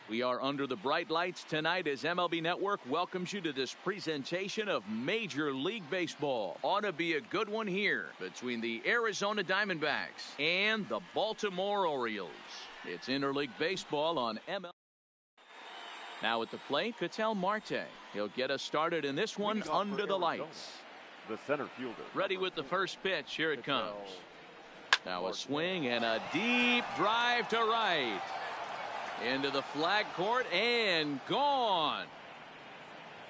We are under the bright lights tonight as MLB Network welcomes you to this presentation of Major League Baseball. Ought to be a good one here between the Arizona Diamondbacks and the Baltimore Orioles. It's Interleague Baseball on MLB. Now at the plate, Ketel Marte. He'll get us started in this one under the lights. The center fielder. Ready with the first pitch. Here it comes. Now a swing and a deep drive to right. Into the flag court and gone.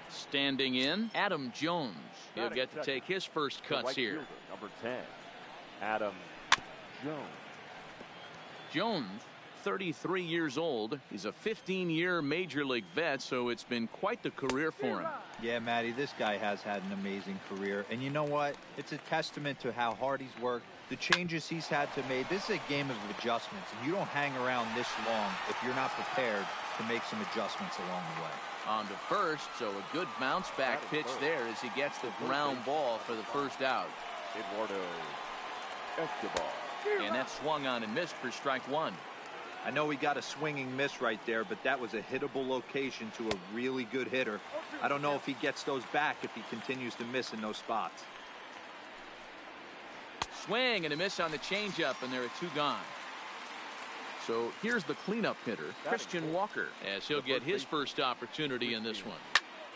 Standing in, Adam Jones. He'll get to take his first cuts here. Number 10, Adam Jones. Jones, 33 years old. He's a 15-year Major League vet, so it's been quite the career for him. Yeah, Matty, this guy has had an amazing career. And you know what? It's a testament to how hard he's worked, the changes he's had to make. This is a game of adjustments, and you don't hang around this long if you're not prepared to make some adjustments along the way. On to first, so a good bounce back pitch there as he gets the ground ball for the first out. Eduardo Escobar. And that swung on and missed for strike one. I know he got a swinging miss right there, but that was a hittable location to a really good hitter. I don't know if he gets those back if he continues to miss in those spots. Swing and a miss on the changeup, and there are two gone. So here's the cleanup hitter, Christian Walker, as he'll get his first opportunity in this one.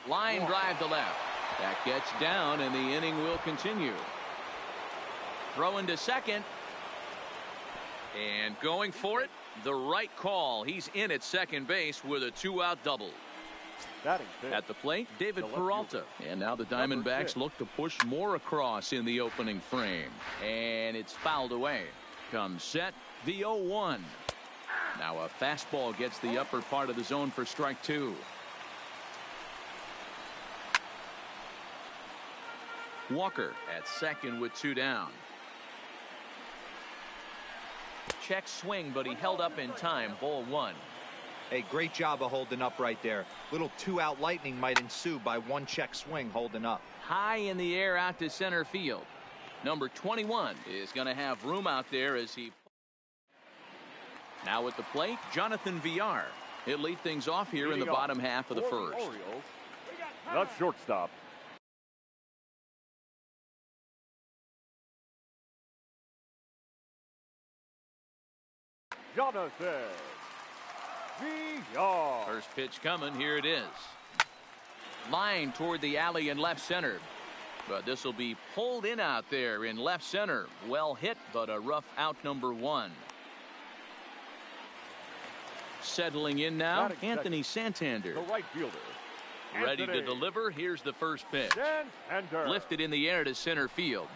Line drive to left. That gets down, and the inning will continue. Throwing to second. And going for it, the right call. He's in at second base with a two-out double. At the plate, David Peralta. And now the Diamondbacks look to push more across in the opening frame. And it's fouled away. Comes set, the 0-1. Now a fastball gets the upper part of the zone for strike two. Walker at second with two down. Check swing, but he held up in time. Ball one. Hey, great job of holding up right there. Little two-out lightning might ensue by one check swing holding up. High in the air out to center field. Number 21 is going to have room out there as he. Now at the plate, Jonathan Villar. He'll lead things off here in the bottom half of the first. Orioles, the shortstop, Jonathan Villar. First pitch coming. Here it is. Line toward the alley in left center. But this will be pulled in out there in left center. Well hit, but a rough out number one. Settling in now, Anthony Santander. The right fielder. Ready to deliver. Here's the first pitch. Santander. Lifted in the air to center field.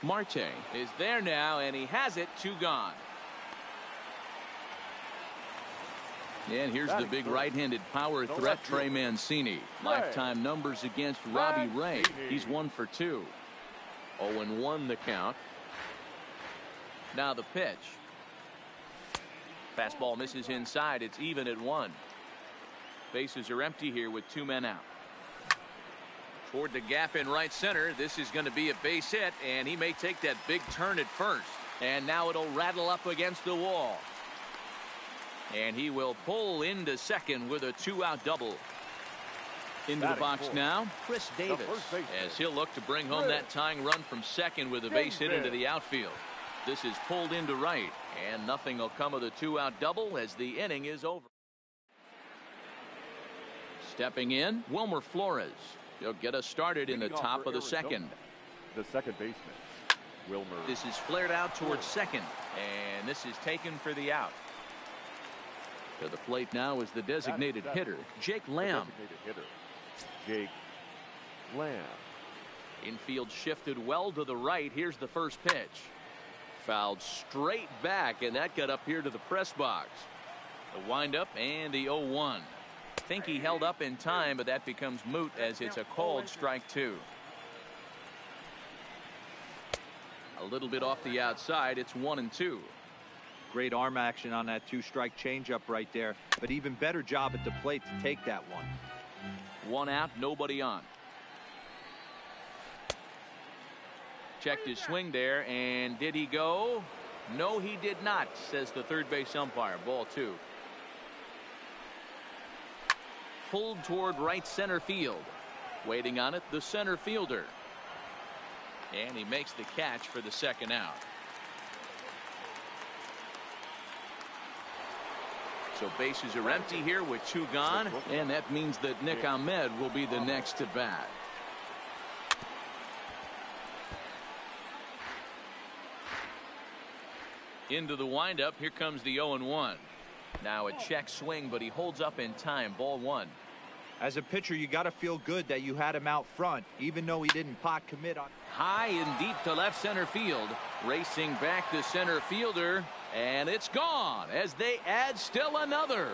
Marte is there now, and he has it. Two gone. And here's the big right-handed power threat, Trey Mancini. Lifetime numbers against Robbie Ray. He's 1 for 2. 0-1 the count. Now the pitch. Fastball misses inside. It's even at 1. Bases are empty here with 2 men out. Toward the gap in right center. This is going to be a base hit, and he may take that big turn at first. And now it'll rattle up against the wall. And he will pull into second with a two-out double. Into the box now, Chris Davis, as he'll look to bring home that tying run from second with a base hit into the outfield. This is pulled into right, and nothing will come of the two-out double as the inning is over. Stepping in, Wilmer Flores. He'll get us started in the top of the second. The second baseman, Wilmer. This is flared out towards second, and this is taken for the out. To the plate now is the designated hitter, Jake Lamb. Jake Lamb. Infield shifted well to the right. Here's the first pitch. Fouled straight back, and that got up here to the press box. The windup and the 0-1. Think he held up in time, but that becomes moot as it's a called strike two. A little bit off the outside. It's 1-2. Great arm action on that two-strike changeup right there, but even better job at the plate to take that one. One out, nobody on. Checked his swing there, and did he go? No, he did not, says the third base umpire. Ball two. pulled toward right center field. Waiting on it, the center fielder. And he makes the catch for the second out. So bases are empty here with 2 gone, and that means that Nick Ahmed will be the next to bat. Into the windup. Here comes the 0-1. Now a check swing, but he holds up in time. Ball 1. As a pitcher, you got to feel good that you had him out front, even though he didn't pot commit on. High and deep to left center field. Racing back the center fielder, and it's gone as they add still another.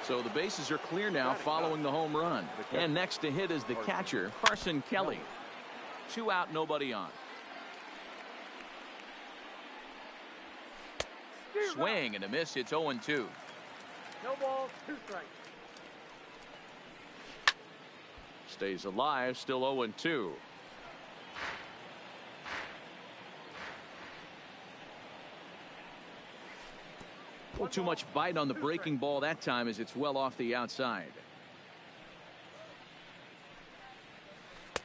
So the bases are clear now following the home run. And next to hit is the catcher, Carson Kelly. 2 out, nobody on. Swing and a miss. It's 0-2. No balls, 2 strikes. Stays alive, still 0-2. Well, too much bite on the breaking ball that time as it's well off the outside.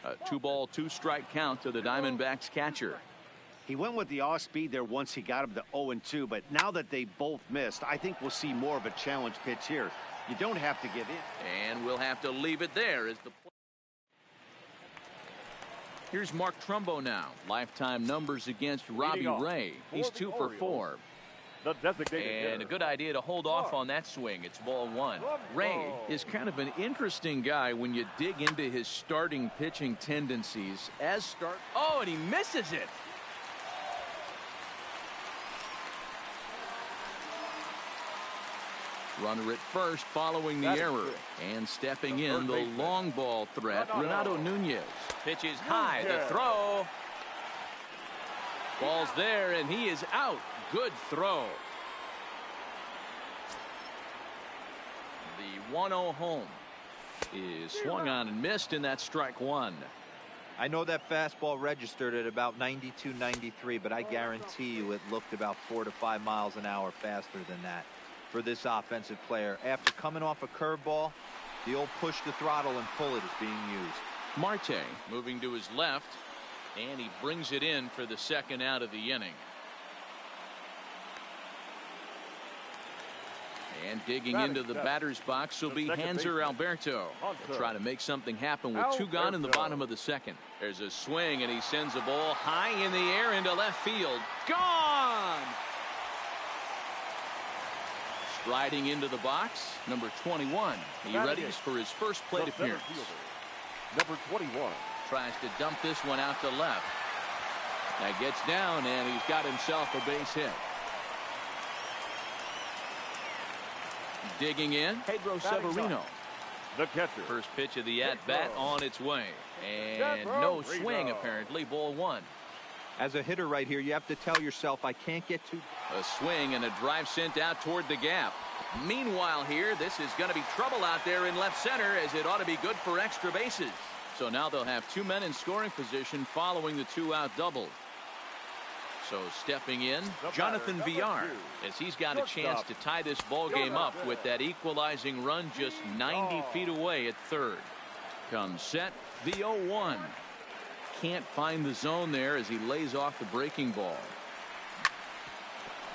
A 2-ball, 2-strike count to the Diamondbacks catcher. He went with the off speed there once he got him to 0-2, but now that they both missed, I think we'll see more of a challenge pitch here. You don't have to give in. And we'll have to leave it there as the. Here's Mark Trumbo now. Lifetime numbers against Robbie Ray. He's 2 for 4. The designated And a hitter. good idea to hold off on that swing. It's ball 1. Ray is kind of an interesting guy when you dig into his starting pitching tendencies. Oh, and he misses it. Runner at first following the error. And stepping in the long ball threat, Renato Nunez. Pitches high, the throw. Ball's there, and he is out. Good throw. The 1-0 home is swung on and missed, and that's strike 1. I know that fastball registered at about 92, 93, but I guarantee you it looked about 4 to 5 miles an hour faster than that for this offensive player. After coming off a curveball, the old push the throttle and pull it is being used. Marte moving to his left, and he brings it in for the second out of the inning. And digging into the batter's box will be Hanser Alberto. He'll try to make something happen with 2 gone in the bottom of the second. There's a swing, and he sends a ball high in the air into left field. Gone! Striding into the box, number 21. He readies for his first plate appearance. Number 21. Tries to dump this one out to left. That gets down, and he's got himself a base hit. Digging in, Pedro Severino. The catcher. First pitch of the at-bat on its way. And no swing, apparently. Ball 1. As a hitter right here, you have to tell yourself, I can't get too. A swing and a drive sent out toward the gap. Meanwhile here, this is going to be trouble out there in left center, as it ought to be good for extra bases. So now they'll have 2 men in scoring position following the 2-out double. So stepping in, Jonathan Villar, as he's got a chance to tie this ball game up with that equalizing run just 90 feet away at third. Comes set, the 0-1. Can't find the zone there as he lays off the breaking ball.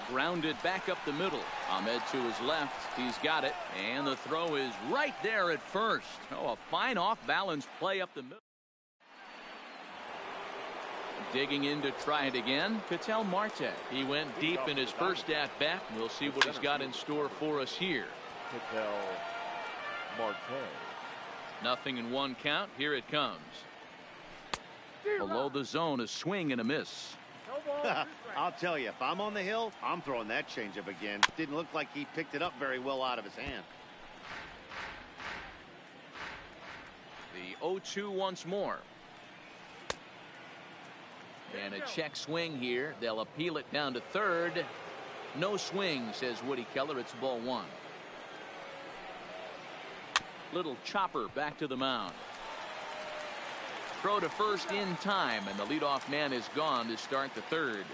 Grounded back up the middle. Ahmed to his left. He's got it. And the throw is right there at first. Oh, a fine off-balance play up the middle. Digging in to try it again, Ketel Marte. He went deep in his first at-bat. We'll see what he's got in store for us here. Ketel Marte. Nothing in 1 count. Here it comes. Below the zone, a swing and a miss. I'll tell you, if I'm on the hill, I'm throwing that changeup again. Didn't look like he picked it up very well out of his hand. The 0-2 once more. And a check swing here. They'll appeal it down to third. No swing, says Woody Keller. It's ball 1. Little chopper back to the mound. Throw to first in time, and the leadoff man is gone to start the third.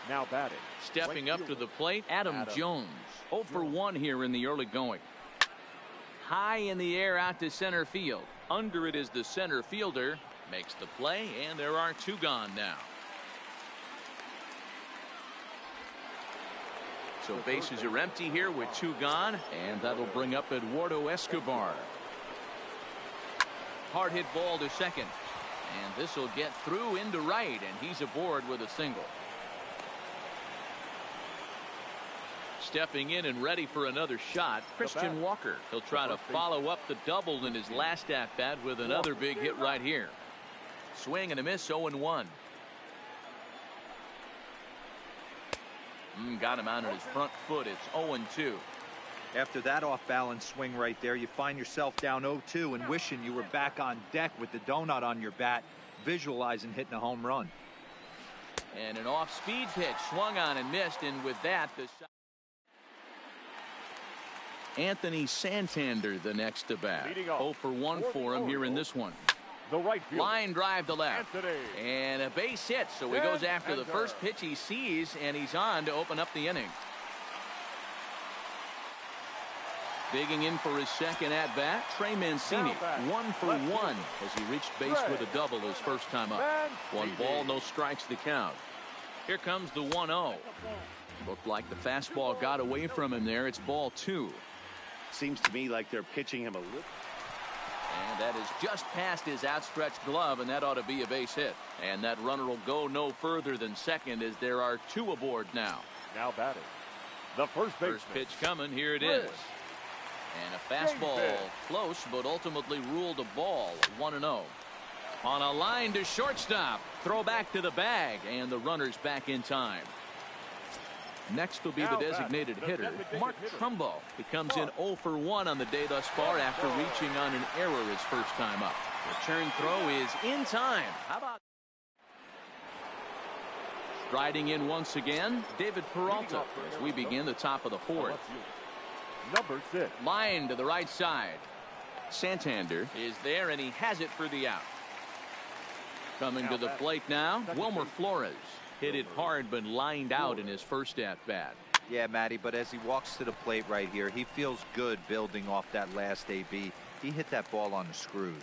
Now batting. Stepping up to the plate, Adam Jones. 0 for 1 here in the early going. high in the air out to center field. Under it is the center fielder. Makes the play, and there are 2 gone now. So bases are empty here with 2 gone, and that'll bring up Eduardo Escobar. Hard hit ball to second, and this will get through into right, and he's aboard with a single. Stepping in and ready for another shot, Christian Walker. He'll try to follow up the double in his last at bat with another big hit right here. Swing and a miss, 0-1. Got him out on his front foot. It's 0-2. After that off-balance swing right there, you find yourself down 0-2 and wishing you were back on deck with the donut on your bat, visualizing hitting a home run. And an off-speed pitch swung on and missed, and with that, the shot. Anthony Santander the next to bat. 0 for 1 for him here in this one. The right field. Line drive to left. Anthony. And a base hit, so he goes after the first pitch he sees, and he's on to open up the inning. Digging in for his second at bat, Trey Mancini. 1 for 1 as he reached base with a double his first time up. 1 ball, no strikes the count. Here comes the 1-0. Looked like the fastball got away from him there. It's ball 2. Seems to me like they're pitching him a little. And that is just past his outstretched glove, and that ought to be a base hit. And that runner will go no further than second as there are 2 aboard now. Now batting. The first baseman. First pitch coming. Here it is. And a fastball close, but ultimately ruled a ball. 1-0. On a line to shortstop. Throw back to the bag, and the runner's back in time. Next will be the designated hitter, Mark Trumbo. He comes in 0 for 1 on the day thus far after reaching on an error his first time up. Return throw is in time. How about striding in once again, David Peralta as we begin the top of the 4th. Number 6. Line to the right side. Santander is there, and he has it for the out. Coming to the plate now, Wilmer Flores. Hit it hard, but lined out in his first at-bat. Yeah, Matty, but as he walks to the plate right here, he feels good building off that last AB. He hit that ball on the screws.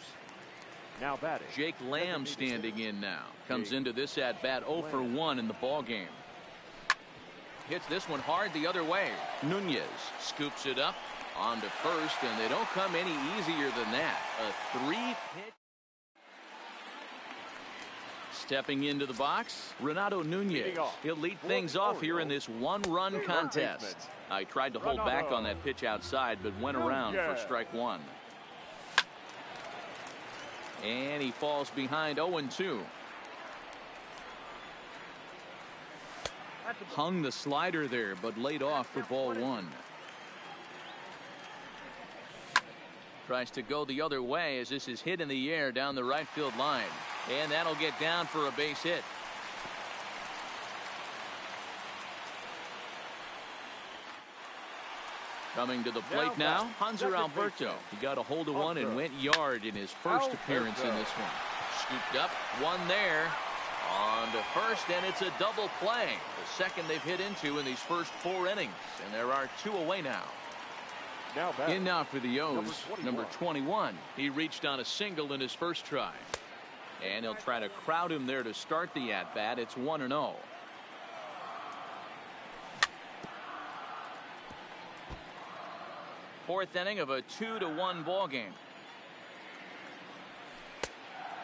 Now batting. Jake Lamb standing in now. Comes into this at-bat 0 for 1 in the ball game. Hits this one hard the other way. Nunez scoops it up onto first, and they don't come any easier than that. A 3-pitch. Stepping into the box, Renato Nunez. He'll lead things off here in this 1-run contest. I tried to hold back on that pitch outside, but went around for strike 1. And he falls behind 0-2. Hung the slider there, but laid off for ball 1. Tries to go the other way as this is hit in the air down the right field line. And that'll get down for a base hit. Coming to the plate now, Hanser Alberto. He got a hold of one and went yard in his first appearance in this one. Scooped up, one there. On to first, and it's a double play. The second they've hit into in these first 4 innings. And there are 2 away now. In now for the O's, number 21. He reached on a single in his first try. And he'll try to crowd him there to start the at-bat. It's 1-0. Fourth inning of a 2-1 ball game.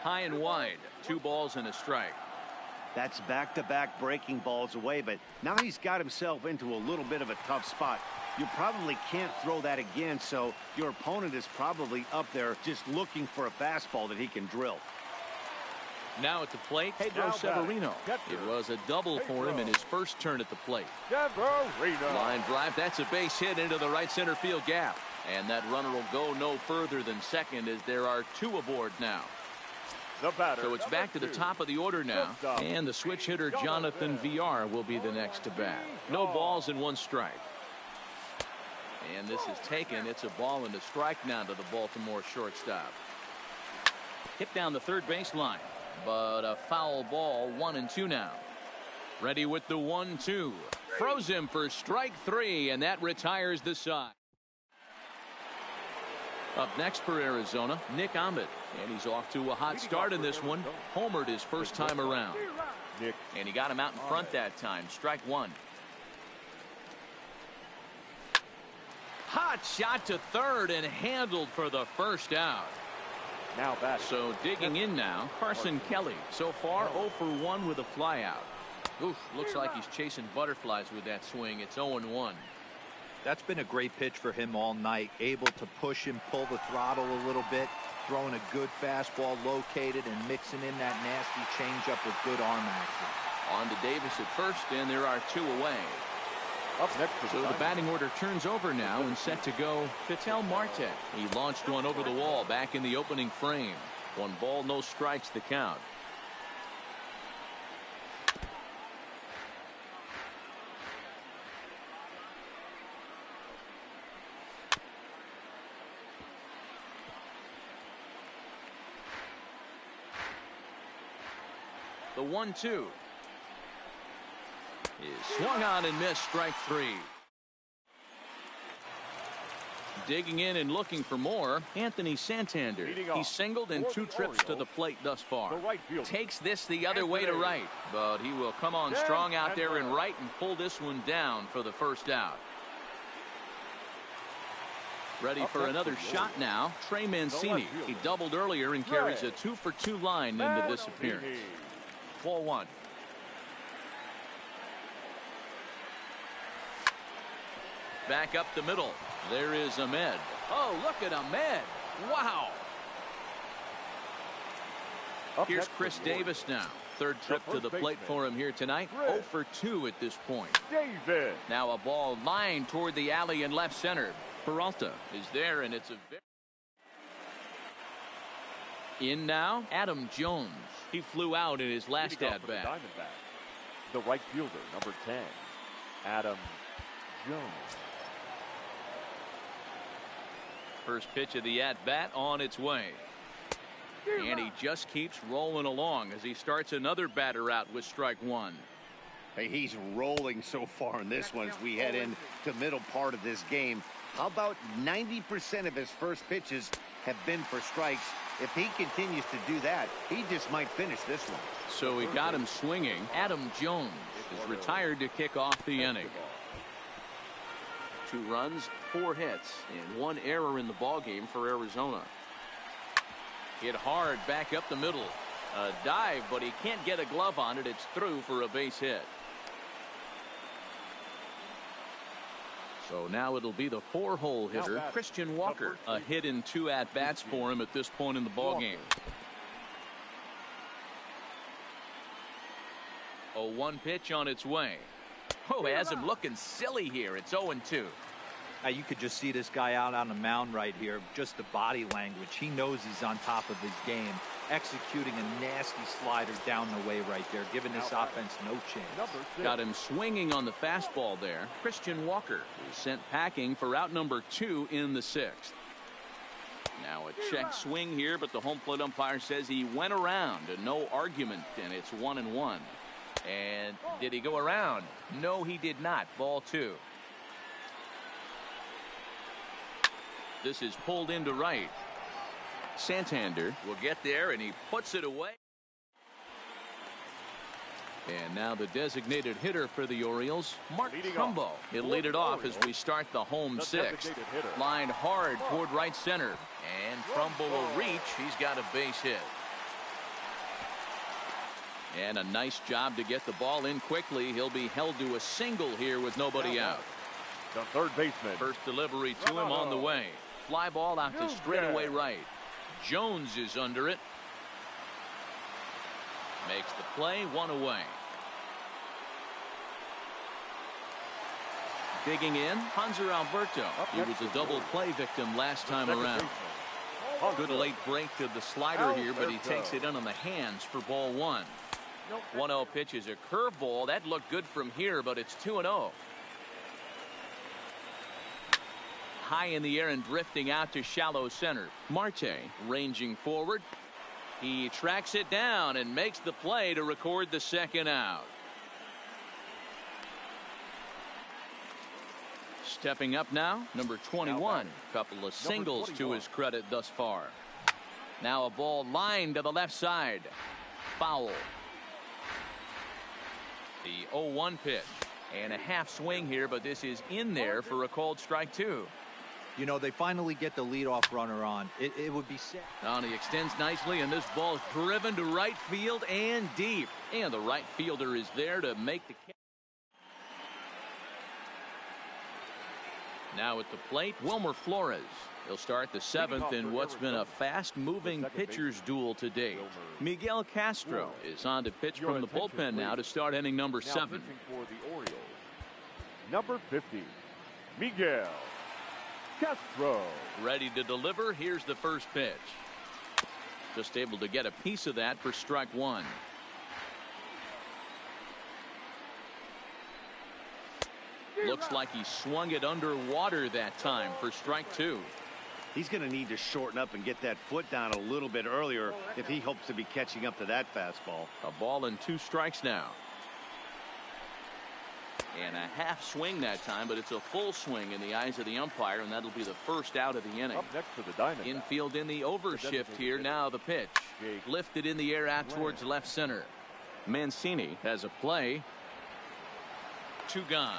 High and wide. 2 balls and a strike. That's back-to-back breaking balls away, but now he's got himself into a little bit of a tough spot. You probably can't throw that again, so your opponent is probably up there just looking for a fastball that he can drill. Now at the plate, Pedro Severino. It was a double for him in his first turn at the plate. Line drive, that's a base hit into the right center field gap. And that runner will go no further than second as there are 2 aboard now. So it's back to the top of the order now. And the switch hitter Jonathan VR will be the next to bat. No balls and 1 strike. And this is taken. It's a ball and a strike now to the Baltimore shortstop. Hit down the third base line. But a foul ball, 1-2 now. Ready with the 1-2. Throws him for strike 3, and that retires the side. Up next for Arizona, Nick Ahmed. And he's off to a hot start in this one. Homered his first time around. And he got him out in front that time. Strike one. Hot shot to third and handled for the first out. Now back. So digging in now, Carson Kelly. So far 0 for 1 with a flyout. Oof, looks like he's chasing butterflies with that swing. It's 0-1. That's been a great pitch for him all night. Able to push and pull the throttle a little bit. Throwing a good fastball located and mixing in that nasty changeup with good arm action. On to Davis at first, and there are 2 away. Up next for So the batting order turns over now and set to go Ketel Marte. He launched one over the wall back in the opening frame. 1 ball, no strikes the count. The 1-2 is swung on and missed. Strike 3. Digging in and looking for more, Anthony Santander. He's singled in 2 trips to the plate thus far. Takes this the other way to right, but he will come on strong out there in right and pull this one down for the first out. Ready for another shot now, Trey Mancini. He doubled earlier and carries a 2 for 2 line into this appearance. 4-1. Back up the middle. There is Ahmed. Oh, look at Ahmed. Wow. Here's Chris Davis now. 3rd trip to the plate for him here tonight. 0 for 2 at this point. Davis. Now a ball lined toward the alley in left center. Peralta is there, and it's a in now, Adam Jones. He flew out in his last at bat. The right fielder, number 10, Adam Jones. First pitch of the at bat on its way. And he just keeps rolling along as he starts another batter out with strike 1. Hey, he's rolling so far in this one as we head into the middle part of this game. How about 90% of his first pitches have been for strikes? If he continues to do that, he just might finish this one. So he got him swinging. Adam Jones is retired to kick off the inning. 2 runs, 4 hits, and 1 error in the ballgame for Arizona. Hit hard back up the middle. A dive, but he can't get a glove on it. It's through for a base hit. So now it'll be the 4-hole hitter, Christian Walker. A hit in 2 at-bats for him at this point in the ballgame. 0-1 pitch on its way. Oh, has him looking silly here. It's 0-2. Now you could just see this guy out on the mound right here. Just the body language. He knows he's on top of his game. Executing a nasty slider down the way right there, giving this offense no chance. Got him swinging on the fastball there. Christian Walker is sent packing for out number 2 in the 6th. Now a check swing here, but the home plate umpire says he went around. No argument, and it's 1-1. And did he go around? No, he did not. Ball 2. This is pulled into right. Santander will get there, and he puts it away. And now the designated hitter for the Orioles, Mark Trumbo. He'll lead it off as we start the home 6th. Lined hard toward right center. And Trumbo will reach. He's got a base hit. And a nice job to get the ball in quickly. He'll be held to a single here with nobody out. The third baseman. First delivery to him on the way. Fly ball out to straightaway right. Jones is under it. Makes the play, 1 away. Digging in, Hanser Alberto. He was a double play victim last time around. Good late break to the slider here, but he takes it in on the hands for ball 1. 1-0 pitch is a curveball. That looked good from here, but it's 2-0. High in the air and drifting out to shallow center. Marte ranging forward. He tracks it down and makes the play to record the 2nd out. Stepping up now, number 21. Couple of singles to his credit thus far. Now a ball lined to the left side. Foul. The 0-1 pitch. And a half swing here, but this is in there for a called strike 2. You know, they finally get the leadoff runner on. It would be sad. He extends nicely, and this ball is driven to right field and deep. And the right fielder is there to make the catch. Now at the plate, Wilmer Flores. He'll start the 7th in what's been a fast-moving pitcher's duel today. Miguel Castro is on to pitch from the bullpen now to start inning number 7. For the Orioles, number 50, Miguel Castro. Ready to deliver. Here's the first pitch. Just able to get a piece of that for strike 1. Looks like he swung it underwater that time for strike 2. He's going to need to shorten up and get that foot down a little bit earlier if he hopes to be catching up to that fastball. A ball and 2 strikes now. And a half swing that time, but it's a full swing in the eyes of the umpire, and that'll be the first out of the inning. Up next for the Diamondbacks. Infield in the overshift here. Now the pitch. Lifted in the air out towards left center. Mancini has a play. 2 gone.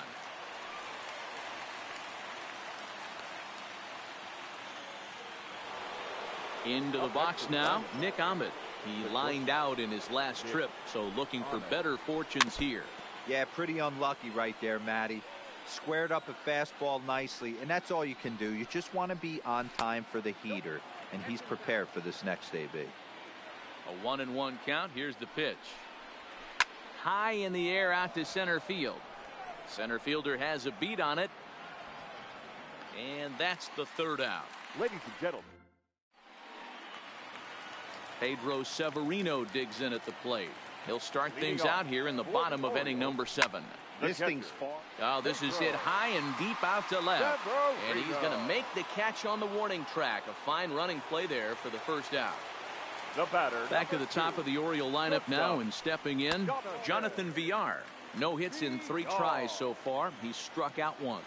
Into the box now, Nick Ahmed. He lined out in his last trip, so looking for better fortunes here. Yeah, pretty unlucky right there, Matty. Squared up a fastball nicely, and that's all you can do. You just want to be on time for the heater, and he's prepared for this next AB. A 1-1 count. Here's the pitch. High in the air out to center field. Center fielder has a beat on it, and that's the 3rd out. Ladies and gentlemen, Pedro Severino digs in at the plate. He'll start things out here in the bottom of inning number 7. This thing's far. Oh, this is hit high and deep out to left. And he's going to make the catch on the warning track. A fine running play there for the first out. the batter. Back to the top of the Oriole lineup now, and stepping in, Jonathan Villar. No hits in 3 tries so far. He's struck out once.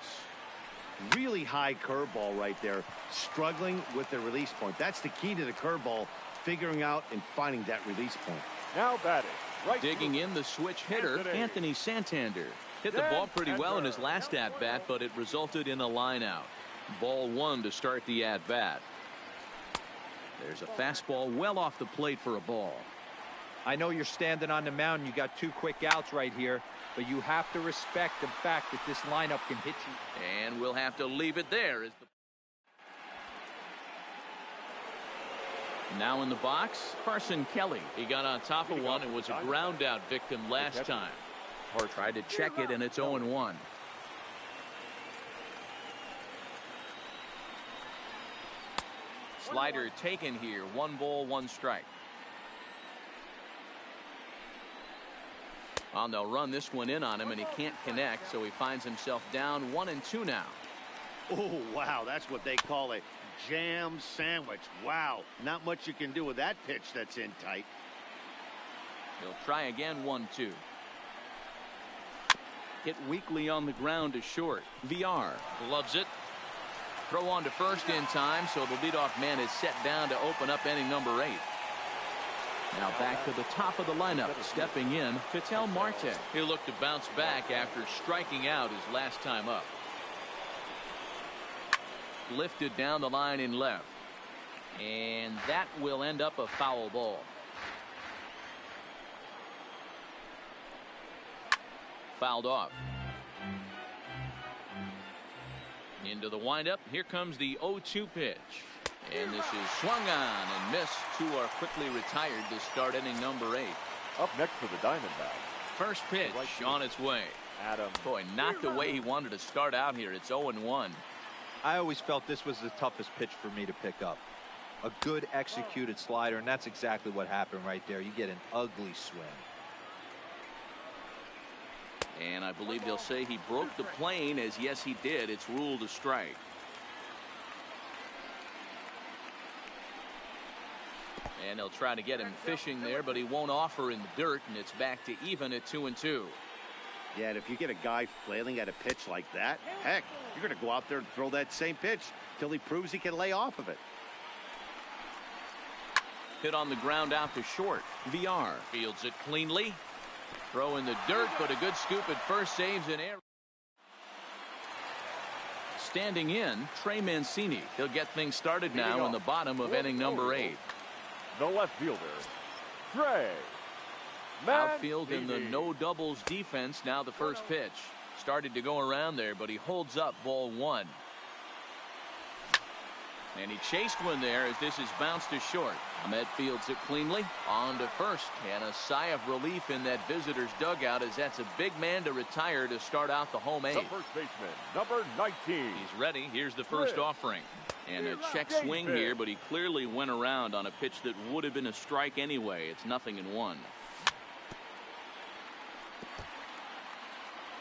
Really high curveball right there. Struggling with the release point. That's the key to the curveball, figuring out and finding that release point. Now batting. Right digging in the switch hitter, Anthony Santander. Hit the ball pretty well in his last at-bat, but it resulted in a line-out. Ball 1 to start the at-bat. There's a fastball well off the plate for a ball. I know you're standing on the mound. You got 2 quick outs right here, but you have to respect the fact that this lineup can hit you. And we'll have to leave it there. Now in the box, Carson Kelly. He got on top of one and was a ground out victim last time. Or tried to check it, and it's 0-1. Slider taken here. 1 ball, 1 strike. And they'll run this one in on him, and he can't connect, so he finds himself down 1-2 now. Oh, wow. That's what they call a jam sandwich. Wow. Not much you can do with that pitch that's in tight. He'll try again. 1-2. Hit weakly on the ground to short. VR gloves it. Throw on to first in time, so the leadoff man is set down to open up inning number 8. Now back to the top of the lineup, stepping in, Ketel Marte. He'll look to bounce back after striking out his last time up. Lifted down the line in left. And that will end up a foul ball. Fouled off. Into the windup. Here comes the 0-2 pitch. And this is swung on and missed. 2 are quickly retired to start inning number 8. Up next for the Diamondbacks. First pitch on its way. Adam. Boy, not the way he wanted to start out here. It's 0-1. I always felt this was the toughest pitch for me to pick up. A good executed slider, and that's exactly what happened right there. You get an ugly swing. And I believe they'll say he broke the plane, as yes he did. It's ruled a strike. And they'll try to get him fishing there, but he won't offer in the dirt, and it's back to even at 2-2. Yeah, and if you get a guy flailing at a pitch like that, heck, you're going to go out there and throw that same pitch till he proves he can lay off of it. Hit on the ground out to short. VR fields it cleanly. Throw in the dirt, but a good scoop at first, saves an error. Standing in, Trey Mancini. He'll get things started now in the bottom of inning number 8. The left fielder, Trey Mancini. Outfield in the no doubles defense. Now the first pitch. Started to go around there, but he holds up ball 1. And he chased one there as this is bounced to short. Ahmed fields it cleanly. On to first. And a sigh of relief in that visitor's dugout as that's a big man to retire to start out the home 8. The first baseman, number 19. He's ready. Here's the first offering. And a check swing here, but he clearly went around on a pitch that would have been a strike anyway. It's 0-1.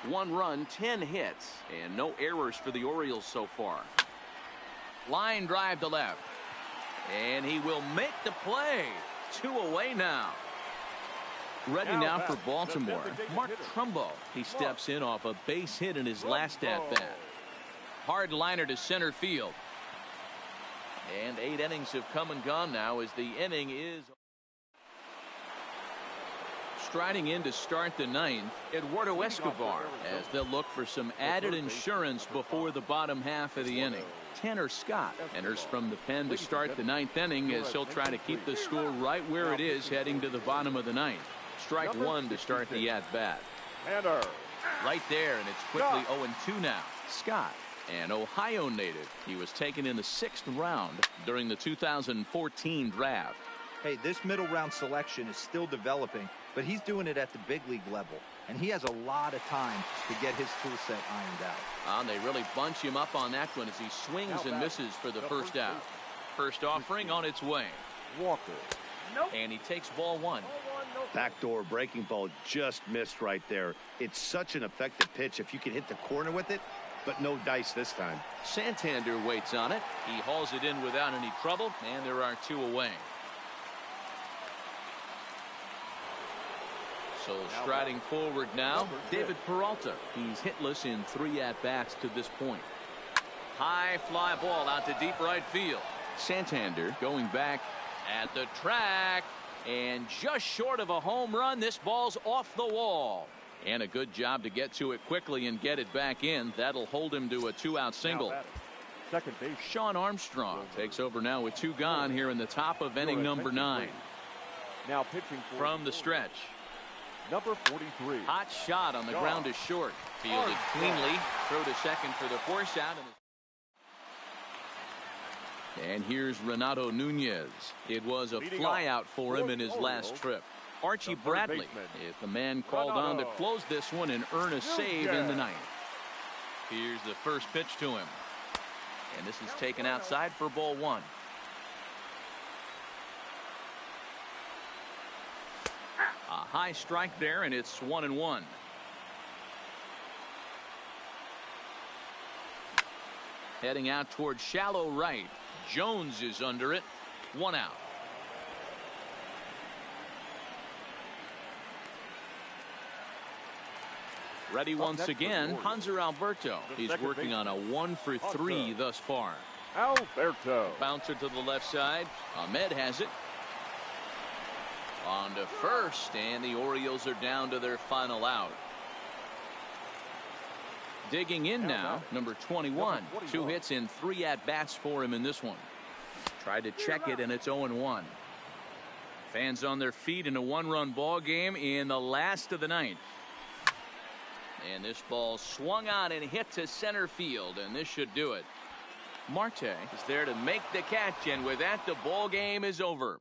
1 run, 10 hits, and no errors for the Orioles so far. Line drive to left. And he will make the play. 2 away now. Ready now for Baltimore. Mark Trumbo. He steps in off a base hit in his last at-bat. Hard liner to center field. And 8 innings have come and gone now as the inning is. Striding in to start the 9th, Eduardo Escobar, as they'll look for some added insurance before the bottom half of the inning. Tanner Scott enters from the pen to start the 9th inning as he'll try to keep the score right where it is heading to the bottom of the 9th. Strike 1 to start the at-bat. Right there, and it's quickly 0-2 now. Scott, an Ohio native. He was taken in the 6th round during the 2014 draft. Hey, this middle round selection is still developing, but he's doing it at the big league level, and he has a lot of time to get his tool set ironed out. And they really bunch him up on that one as he swings and misses for the first out. First offering on its way. Walker. And he takes ball 1. Backdoor breaking ball just missed right there. It's such an effective pitch if you can hit the corner with it, but no dice this time. Santander waits on it. He hauls it in without any trouble, and there are 2 away. So striding forward now, David Peralta. He's hitless in 3 at-bats to this point. High fly ball out to deep right field. Santander going back at the track, and just short of a home run. This ball's off the wall. And a good job to get to it quickly and get it back in. That'll hold him to a 2-out single. Second base, Sean Armstrong takes over now with 2 gone here in the top of inning number 9. Now pitching from the stretch. Number 43. Hot shot on the ground to short. Fielded cleanly. Throw to second for the force out. And here's Renato Nunez. It was a flyout for him in his last trip. Archie Bradley is the man called on to close this one and earn a save in the 9th. Here's the first pitch to him. And this is taken outside for ball 1. A high strike there, and it's 1-1. Heading out toward shallow right. Jones is under it. 1 out. Ready once again, Hanser Alberto. He's working on a 1-for-3 thus far. Alberto. Bouncer to the left side. Ahmed has it. On to first, and the Orioles are down to their final out. Digging in now, number 21. 2 hits in 3 at-bats for him in this one. Tried to check it, and it's 0-1. Fans on their feet in a 1-run ball game in the last of the 9th. And this ball swung on and hit to center field, and this should do it. Marte is there to make the catch, and with that, the ball game is over.